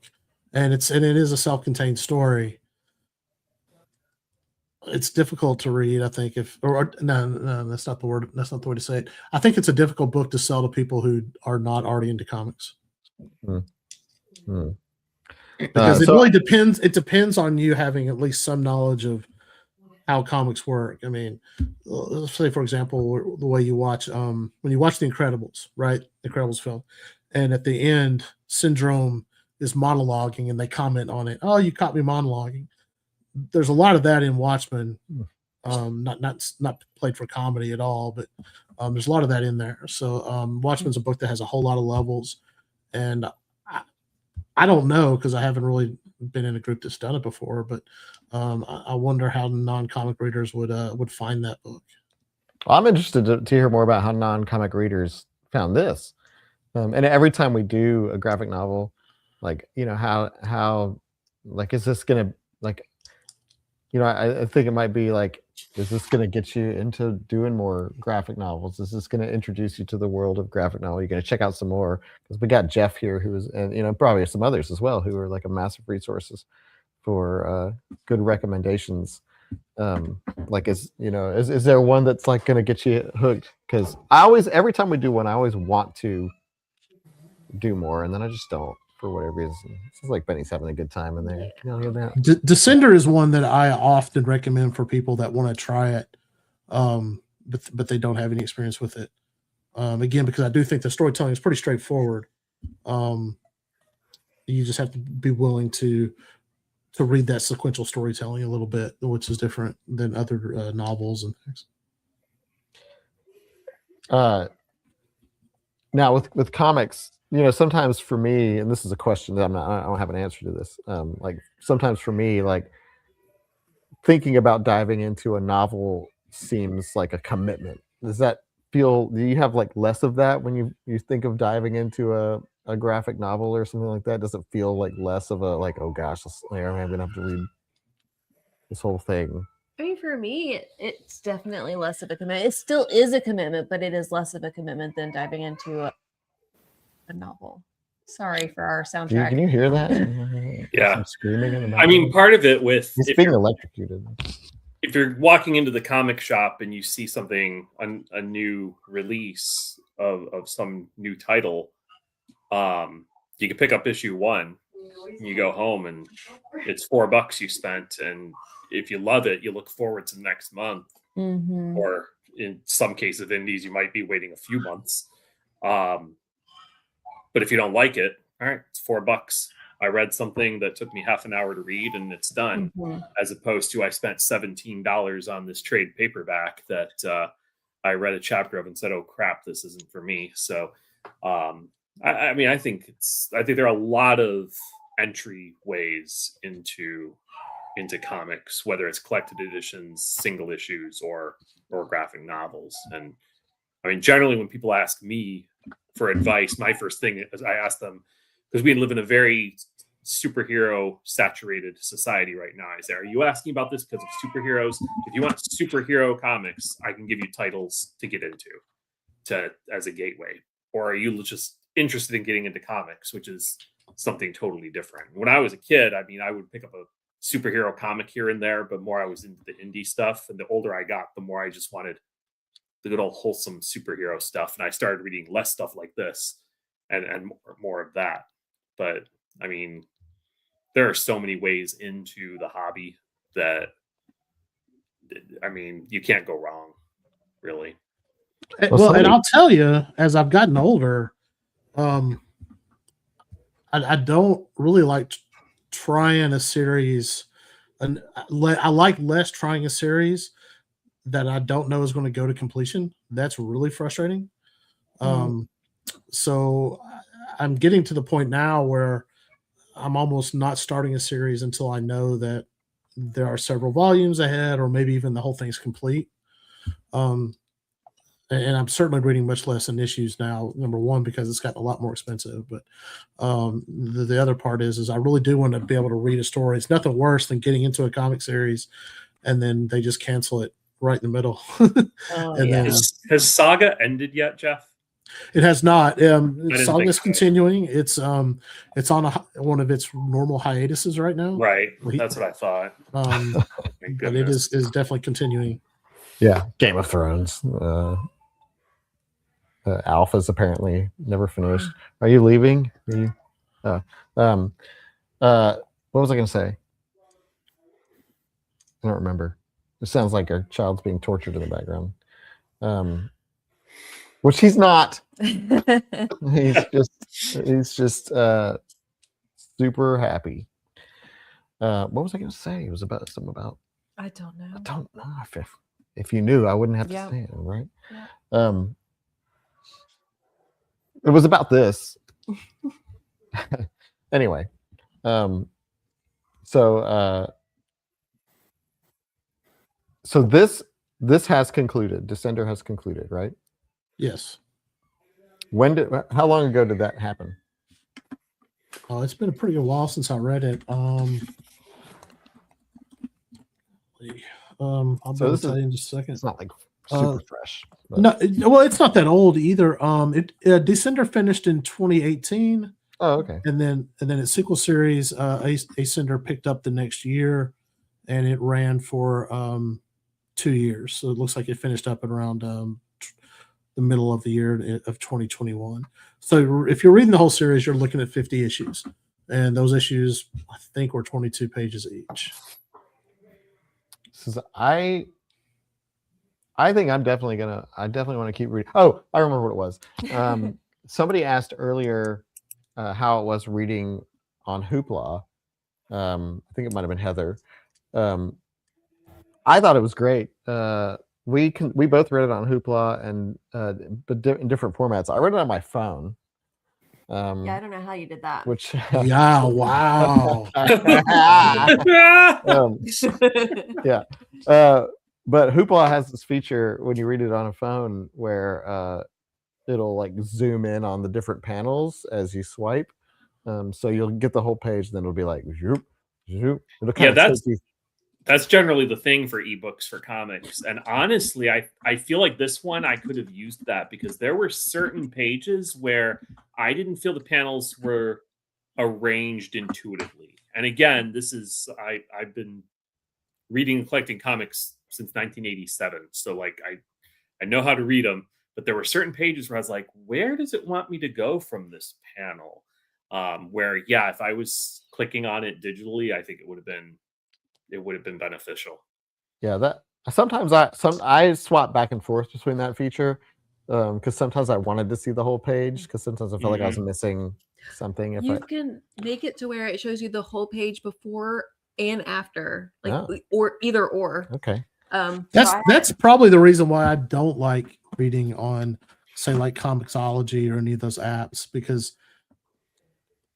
and it is a self-contained story. It's difficult to read, I think. No, that's not the word. That's not the way to say it. I think it's a difficult book to sell to people who are not already into comics. Because it really depends. It depends on you having at least some knowledge of how comics work. I mean, let's say, for example, the way you watch, when you watch The Incredibles, right? The Incredibles film, and at the end, Syndrome is monologuing and they comment on it. Oh, you caught me monologuing. There's a lot of that in Watchmen. Not played for comedy at all, but there's a lot of that in there. So Watchmen's a book that has a whole lot of levels, and I don't know, because I haven't really been in a group that's done it before, but I wonder how non-comic readers would find that book. Well, I'm interested to hear more about how non-comic readers found this. And every time we do a graphic novel, like, how like, is this gonna, like, I think it might be like, is this going to get you into doing more graphic novels? Is this going to introduce you to the world of graphic novel? You're going to check out some more, because we got Jeff here, who is, and probably some others as well, who are like a massive resources for good recommendations. Like, is there one that's like going to get you hooked? Because every time we do one, I always want to do more, and then I just don't, for whatever reason. It's just like Benny's having a good time in there. Descender is one that I often recommend for people that want to try it, but they don't have any experience with it. Again, because I do think the storytelling is pretty straightforward. You just have to be willing to read that sequential storytelling a little bit, which is different than other novels and things. Now with comics, sometimes for me, and this is a question that I don't have an answer to this. Like, sometimes for me, like, thinking about diving into a novel seems like a commitment. Do you have like less of that when you think of diving into a graphic novel or something like that? Does it feel like less of a, like, oh gosh, I'm gonna have to read this whole thing? I mean, for me, it's definitely less of a commitment. It still is a commitment, but it is less of a commitment than diving into a novel. Sorry for our soundtrack. Can you hear that? Yeah. Some screaming in the background. I mean, part of it with it's being electrocuted. If you're walking into the comic shop and you see something, a new release of some new title, you can pick up issue 1. You go home and it's $4 you spent, and if you love it, you look forward to next month. Mm-hmm. Or in some cases of indies, you might be waiting a few months. But if you don't like it, all right, it's $4. I read something that took me half an hour to read and it's done, as opposed to I spent $17 on this trade paperback that I read a chapter of and said, oh crap, this isn't for me. So I mean, I think there are a lot of entry ways into comics, whether it's collected editions, single issues, or graphic novels. And I mean, generally when people ask me for advice, my first thing is I ask them, because we live in a very superhero saturated society right now. I say, are you asking about this because of superheroes? If you want superhero comics, I can give you titles to get into as a gateway. Or are you just interested in getting into comics, which is something totally different. When I was a kid, I mean, I would pick up a superhero comic here and there, but more I was into the indie stuff. And the older I got, the more I just wanted the good old wholesome superhero stuff. And I started reading less stuff like this and more of that. But I mean, there are so many ways into the hobby that, I mean, you can't go wrong, really. Well, and I'll tell you, as I've gotten older, I don't really like trying a series, and I like less trying a series that I don't know is going to go to completion. That's really frustrating. So I'm getting to the point now where I'm almost not starting a series until I know that there are several volumes ahead, or maybe even the whole thing's complete. And I'm certainly reading much less in issues now. Number one, because it's gotten a lot more expensive. But the other part is I really do want to be able to read a story. It's nothing worse than getting into a comic series and then they just cancel it right in the middle. Then, has Saga ended yet, Jeff? It has not. Saga's continuing. It's on one of its normal hiatuses right now. Right. That's what I thought. But it is definitely continuing. Yeah, Game of Thrones. Alpha's apparently never finished. Are you leaving? What was I going to say? I don't remember. It sounds like our child's being tortured in the background. Which he's not. He's just super happy. What was I going to say? It was about something about. I don't know. I don't know. If you knew, I wouldn't have to say it, right? Yeah. It was about this. Anyway, so this has concluded. Descender has concluded, right? Yes. How long ago did that happen? Oh, it's been a pretty good while since I read it. I'll tell you in just a second. It's not like super fresh. But. No, well, it's not that old either. Descender finished in 2018. Oh, okay. And then its sequel series, Ascender, picked up the next year, and it ran for 2 years. So it looks like it finished up at around the middle of the year of 2021. So if you're reading the whole series, you're looking at 50 issues, and those issues I think were 22 pages each. I think I definitely want to keep reading. Oh, I remember what it was. Somebody asked earlier how it was reading on Hoopla. I think it might have been Heather. I thought it was great. We both read it on Hoopla and but in different formats. I read it on my phone. I don't know how you did that. Which yeah, wow. Yeah. But Hoopla has this feature when you read it on a phone where it'll like zoom in on the different panels as you swipe. So you'll get the whole page, then it'll be like zoop, zoop. That's generally the thing for ebooks for comics. And honestly, I feel like this one I could have used that because there were certain pages where I didn't feel the panels were arranged intuitively. And again, I've been reading and collecting comics since 1987. So like I know how to read them, but there were certain pages where I was like, where does it want me to go from this panel? Where if I was clicking on it digitally, I think it would have been beneficial. Yeah, that sometimes I swap back and forth between that feature because sometimes I wanted to see the whole page because sometimes I felt like I was missing something. You can make it to where it shows you the whole page before and after, or either or. Okay. That's probably the reason why I don't like reading on, say, like Comixology or any of those apps, because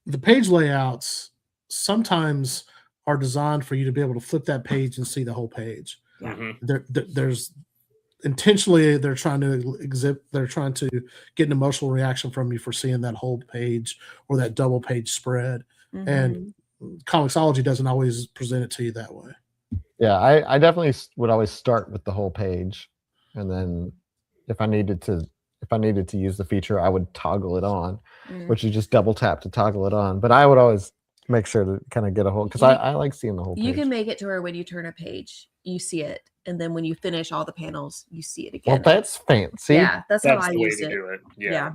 the page layouts sometimes are designed for you to be able to flip that page and see the whole page. Yeah. There's intentionally they're trying to get an emotional reaction from you for seeing that whole page or that double page spread. Mm-hmm. And Comixology doesn't always present it to you that way. Yeah, I definitely would always start with the whole page, and then if I needed to if I needed to use the feature, I would toggle it on, Mm. which you just double tap to toggle it on. But I would always make sure to kind of get a whole, because I like seeing the whole page. You can make it to where when you turn a page, you see it, and then when you finish all the panels, you see it Well, again. that's fancy. Yeah, that's how That's I the way used to it. do it. Yeah.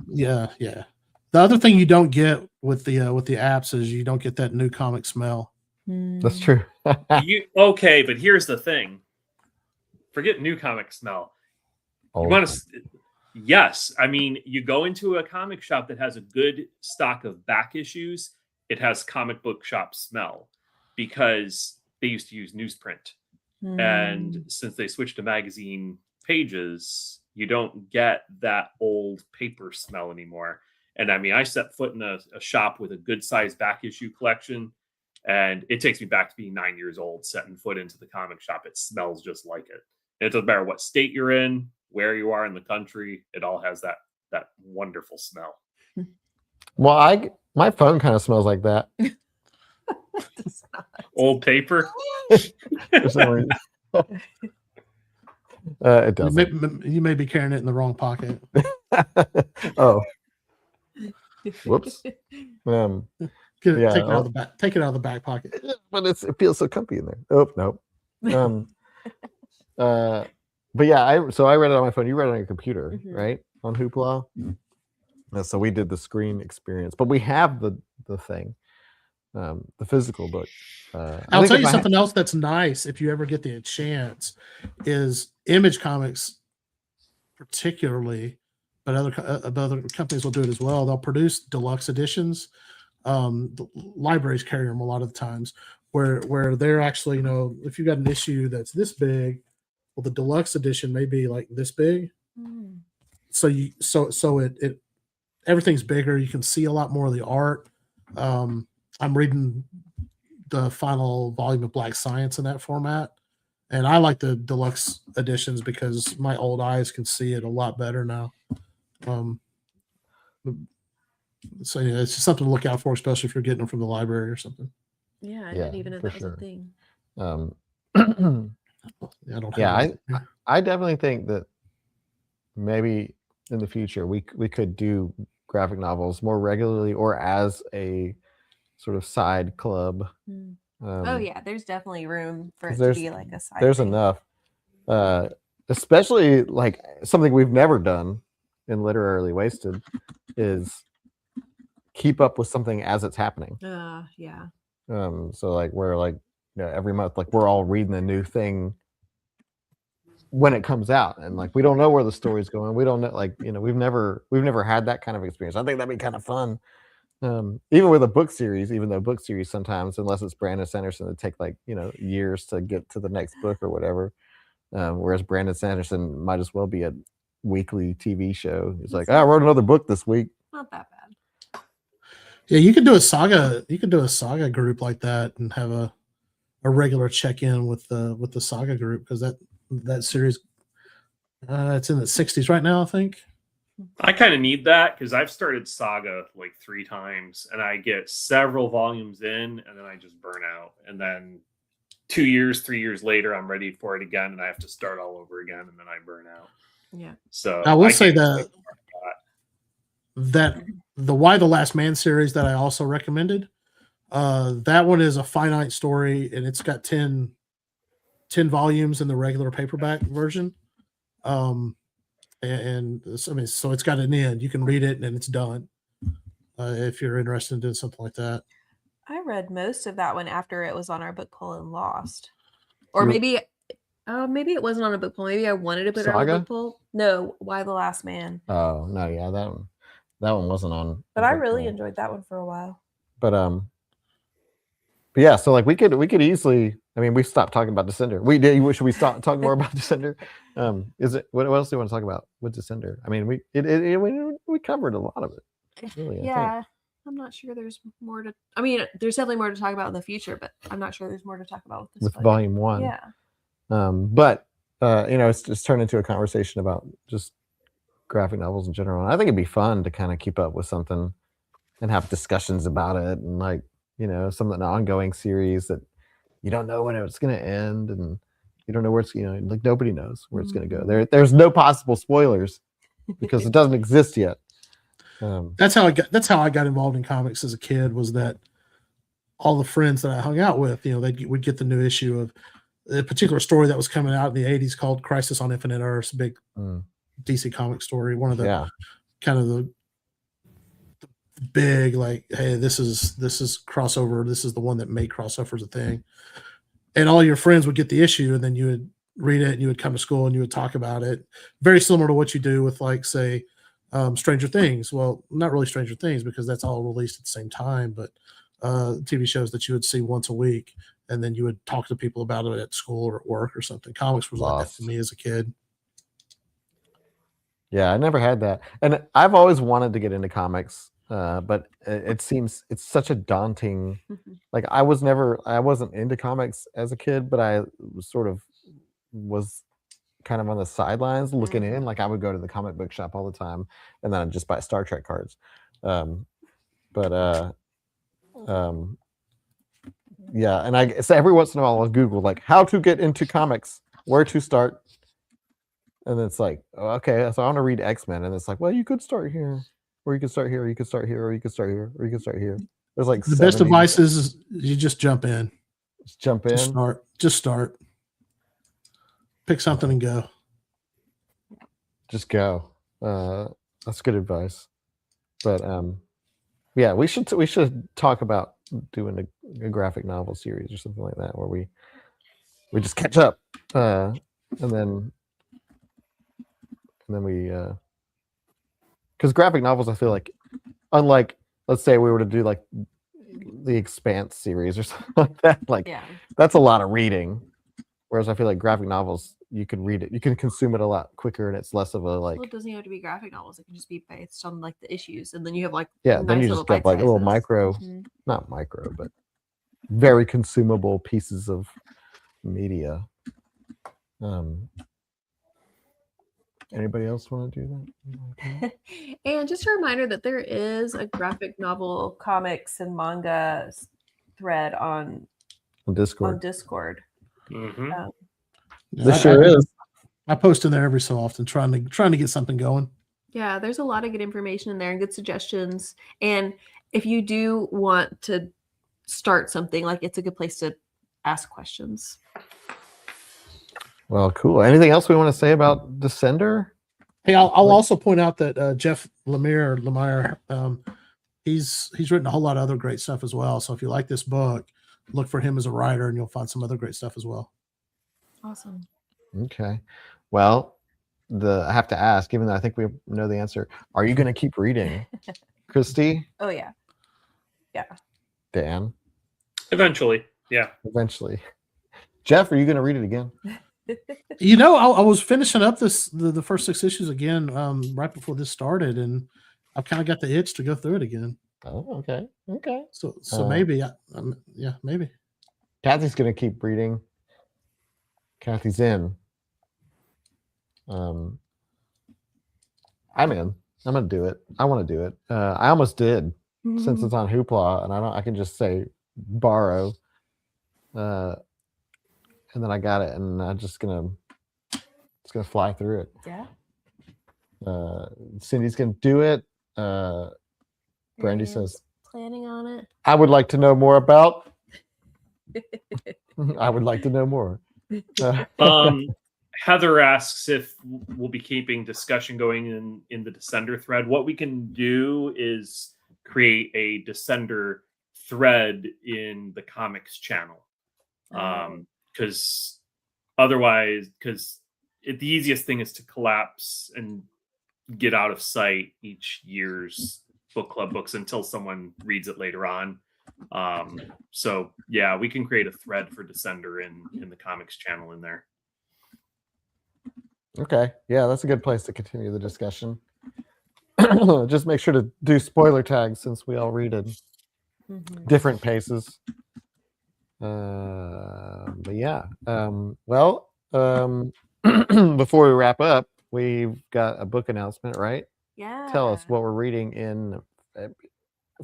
Yeah. The other thing you don't get with the apps is you don't get that new comic smell. That's true. Okay, but here's the thing. Forget new comic smell. You Oh, want to? Yes, I mean, you go into a comic shop that has a good stock of back issues. It has comic book shop smell because they used to use newsprint, and since they switched to magazine pages, you don't get that old paper smell anymore. And I mean, I set foot in a shop with a good sized back issue collection, and it takes me back to being 9 years old, setting foot into the comic shop. It smells just like it. And it doesn't matter what state you're in, where you are in the country, it all has that wonderful smell. well, my phone kind of smells like that. Old paper. For some reason. It doesn't. You may be carrying it in the wrong pocket. Oh, whoops. Take it Yeah, out of the back. Take it out of the back pocket. But it feels so comfy in there. Oh, nope. But yeah, I read it on my phone. You read it on your computer, right? On Hoopla. So we did the screen experience, but we have the thing, the physical book. I'll tell you something else that's nice if you ever get the chance is Image Comics, particularly, but other companies will do it as well. They'll produce deluxe editions. The libraries carry them a lot of the times where they're actually, if you got an issue that's this big, well, the deluxe edition may be like this big. So it everything's bigger. You can see a lot more of the art. I'm reading the final volume of Black Science in that format, and I like the deluxe editions because my old eyes can see it a lot better now. So yeah, it's just something to look out for, especially if you're getting them from the library or something. Yeah, I didn't even know that was sure. a thing. I don't. I definitely think that maybe in the future we could do graphic novels more regularly or as a sort of side club. Oh yeah, there's definitely room for it to there's- be like a side. There's thing. enough, especially like something we've never done in Literarily Wasted is keep up with something as it's happening. Yeah. So like we're like, every month, like we're all reading a new thing when it comes out, and like we don't know where the story's going. We don't know, like, we've never had that kind of experience. I think that'd be kind of fun. Even with a book series, even though book series sometimes, unless it's Brandon Sanderson, it take like years to get to the next book or whatever. Whereas Brandon Sanderson might as well be a weekly TV show. He's like, I wrote another book this week. Not that bad. Yeah, you could do a saga. You could do a saga group like that and have a regular check-in with the saga group, because that series it's in the 60s right now, I think. I kind of need that because I've started Saga like 3 times and I get several volumes in and then I just burn out. And then 2 years, 3 years later, I'm ready for it again and I have to start all over again and then I burn out. Yeah. So I will say that the Why the Last Man series that I also recommended, that one is a finite story and it's got 10 volumes in the regular paperback version. And so it's got an end. You can read it and it's done. If you're interested in doing something like that. I read most of that one after it was on our book pull and lost. Or maybe it wasn't on a book pull. Maybe I wanted to put it on a book pull. No, Why the Last Man. Oh no, yeah, that one wasn't on. But I really enjoyed that one for a while. But yeah, so like we could easily. I mean, we stopped talking about Descender. Should we stop talking more about Descender? Is it what else do you want to talk about with Descender? I mean, we covered a lot of it. Really, yeah, I'm not sure there's more to. I mean, there's definitely more to talk about in the future, but I'm not sure there's more to talk about with this. With book. volume 1. Yeah. But it's just turned into a conversation about just graphic novels in general. And I think it'd be fun to kind of keep up with something and have discussions about it, and like an ongoing series that you don't know when it's going to end, and you don't know where it's like nobody knows where it's going to go. There's no possible spoilers because it doesn't exist yet. That's how I got involved in comics as a kid, was that all the friends that I hung out with, would get the new issue of a particular story that was coming out in the 80s called Crisis on Infinite Earths, big DC comic story. One of the kind of the big, like, hey, this is crossover. This is the one that made crossovers a thing. And all your friends would get the issue, and then you would read it, and you would come to school and you would talk about it. Very similar to what you do with, like, say, Stranger Things. Well, not really Stranger Things, because that's all released at the same time, but TV shows that you would see once a week, and then you would talk to people about it at school or at work or something. Comics was like that for me as a kid. Yeah, I never had that. And I've always wanted to get into comics, but it seems it's such a daunting, like I wasn't into comics as a kid, but I was kind of on the sidelines looking in. Like I would go to the comic book shop all the time, and then I'd just buy Star Trek cards. Yeah, and so every once in a while I'll Google like how to get into comics, where to start, and it's like, oh, okay, so I want to read X-Men, and it's like, well, you could start here, or you could start here, or you could start here, or you could start here, or you could start here. There's like the best advice is you just jump in. Just jump in. Just start. Pick something and go. Just go. That's good advice. But yeah, we should talk about doing a graphic novel series or something like that, where we just catch up, and then we because graphic novels, I feel like, unlike, let's say we were to do like the Expanse series or something like that, like that's a lot of reading, whereas I feel like graphic novels, you can read it, you can consume it a lot quicker, and it's less of a like. Well, it doesn't have to be graphic novels; it can just be based on like the issues, and then you have like then you just get like a little micro, not micro, but very consumable pieces of media. Anybody else want to do that? And just a reminder that there is a graphic novel, comics, and manga thread on Discord. Mm-hmm. This sure is. I post in there every so often, trying to get something going. Yeah, there's a lot of good information in there and good suggestions. And if you do want to start something, like, it's a good place to ask questions. Well, cool. Anything else we want to say about Descender? Hey, I'll also point out that Jeff Lamire, he's written a whole lot of other great stuff as well. So if you like this book, look for him as a writer, and you'll find some other great stuff as well. Awesome. Okay. Well, I have to ask, even though I think we know the answer, are you going to keep reading? Christy? Oh, yeah. Yeah. Dan? Eventually. Yeah. Eventually. Jeff, are you going to read it again? I was finishing up the first 6 issues again right before this started, and I've kind of got the itch to go through it again. Oh, okay. So maybe, maybe. Kathy's going to keep reading. Kathy's in. I'm in. I'm going to do it. I want to do it. I almost did, since it's on Hoopla, and I can just say borrow. And then I got it, and I'm just gonna fly through it. Yeah. Cindy's gonna do it. Brandy says planning on it. I would like to know more about. I would like to know more. Heather asks if we'll be keeping discussion going in the Descender thread. What we can do is create a Descender thread in the comics channel. Because otherwise, the easiest thing is to collapse and get out of sight each year's book club books until someone reads it later on. So yeah, we can create a thread for Descender in the comics channel in there. Okay, yeah, that's a good place to continue the discussion. Just make sure to do spoiler tags, since we all read at different paces. But yeah, before we wrap up, we've got a book announcement, right? Yeah. Tell us what we're reading in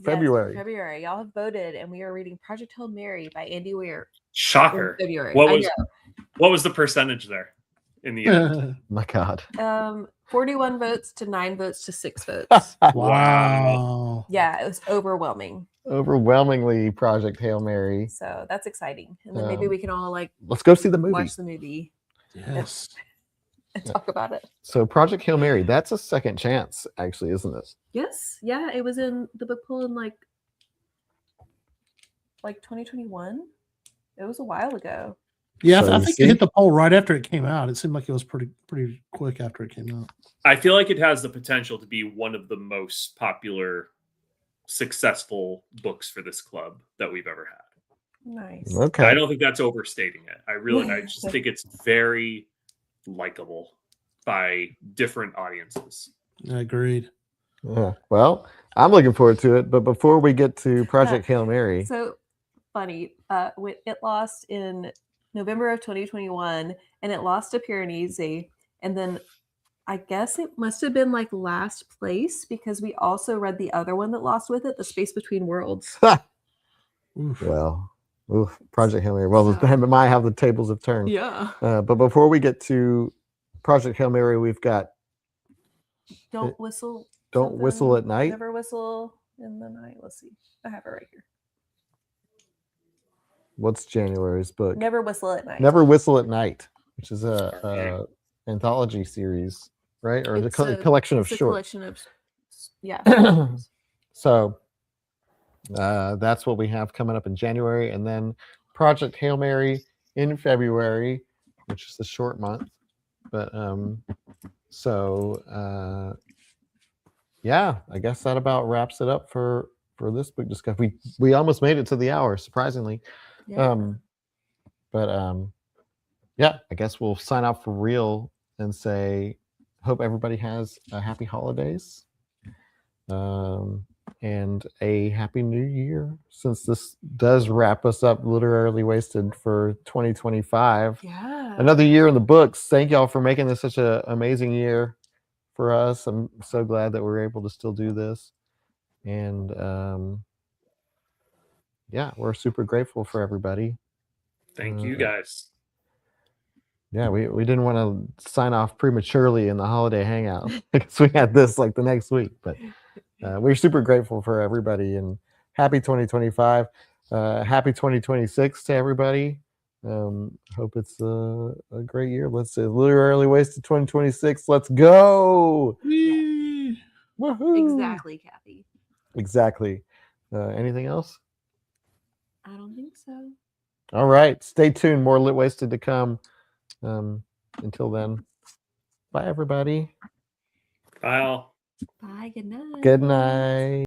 February. Yes, February. Y'all have voted, and we are reading Project Hail Mary by Andy Weir. Shocker. February. What was the percentage there in the end? My God. 41 votes to 9 votes to 6 votes. Wow. Yeah, it was overwhelming. Overwhelmingly Project Hail Mary. So that's exciting. And then maybe we can all like Let's go see the movie. watch the movie Yes. and talk about it. So Project Hail Mary, that's a second chance, actually, isn't it? Yes. Yeah, it was in the book pool in like 2021. It was a while ago. Yeah, So I you think see? it hit the poll right after it came out. It seemed like it was pretty quick after it came out. I feel like it has the potential to be one of the most popular, successful books for this club that we've ever had. Nice. Okay. I don't think that's overstating it. I just think it's very likable by different audiences. Agreed. Yeah. Well, I'm looking forward to it. But before we get to Project Hail Mary, So funny. It lost in November of 2021, and it lost to Piranesi, and then I guess it must have been like last place because we also read the other one that lost with it, The Space Between Worlds. Oof. well, Project Hail Mary. Well, So- my how the tables have turned. Yeah. But before we get to Project Hail Mary, we've got Don't whistle. Don't Whistle at Night. Never whistle in the night. Let's see. I have it right here. What's January's book? Never whistle at night. Never Whistle at Night, which is Okay. a anthology series, right? Or It's a collection of it's a shorts. collection of yeah. So that's what we have coming up in January, and then Project Hail Mary in February, which is the short month. But yeah, I guess that about wraps it up for this book discussion. We almost made it to the hour, surprisingly. Yeah. Yeah, I guess we'll sign off for real and say, hope everybody has a happy holidays. And a happy new year, since this does wrap us up Literarily Wasted for 2025. Yeah. Another year in the books. Thank y'all for making this such an amazing year for us. I'm so glad that we're able to still do this. And yeah, we're super grateful for everybody. Thank you guys. Yeah, we didn't want to sign off prematurely in the holiday hangout because we had this like the next week, but we're super grateful for everybody, and happy 2025. Happy 2026 to everybody. Hope it's a great year. Let's say Literarily Wasted 2026. Let's go. Whee! Woohoo. Exactly, Kathy. Exactly. Anything else? I don't think so. All right. Stay tuned. More Lit Wasted to come. Until then, bye everybody. Bye all. Bye. Good night. Good night.